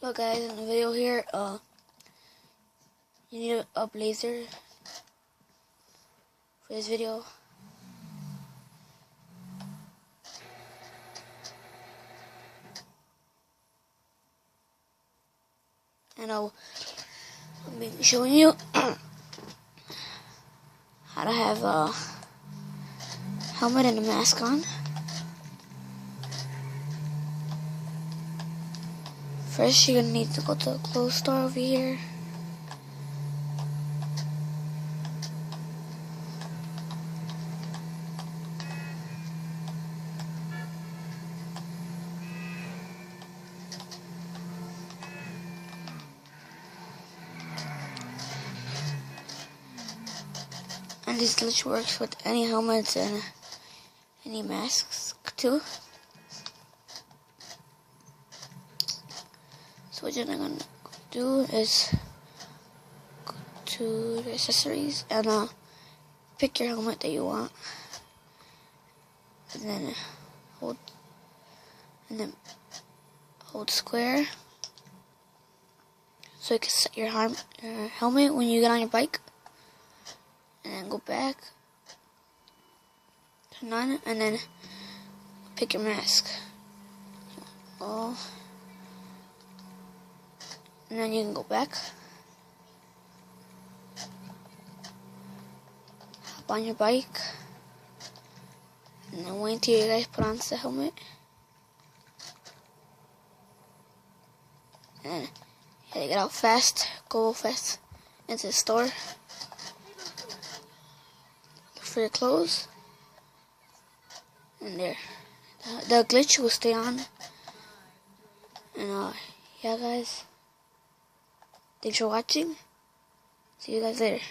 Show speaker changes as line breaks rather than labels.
Look guys, in the video here, you need a blazer for this video. And I'll be showing you how to have a helmet and a mask on. First, you're gonna need to go to the clothes store over here. And this glitch works with any helmets and any masks too. So what you're gonna do is go to the accessories and pick your helmet that you want, and then hold square so you can set your helmet when you get on your bike. And then go back to none, and then pick your mask. And then you can go back, hop on your bike, and then wait until you guys put on the helmet. And you gotta get out fast, go fast into the store for your clothes, and there, the glitch will stay on. And yeah guys, thanks for watching, see you guys later.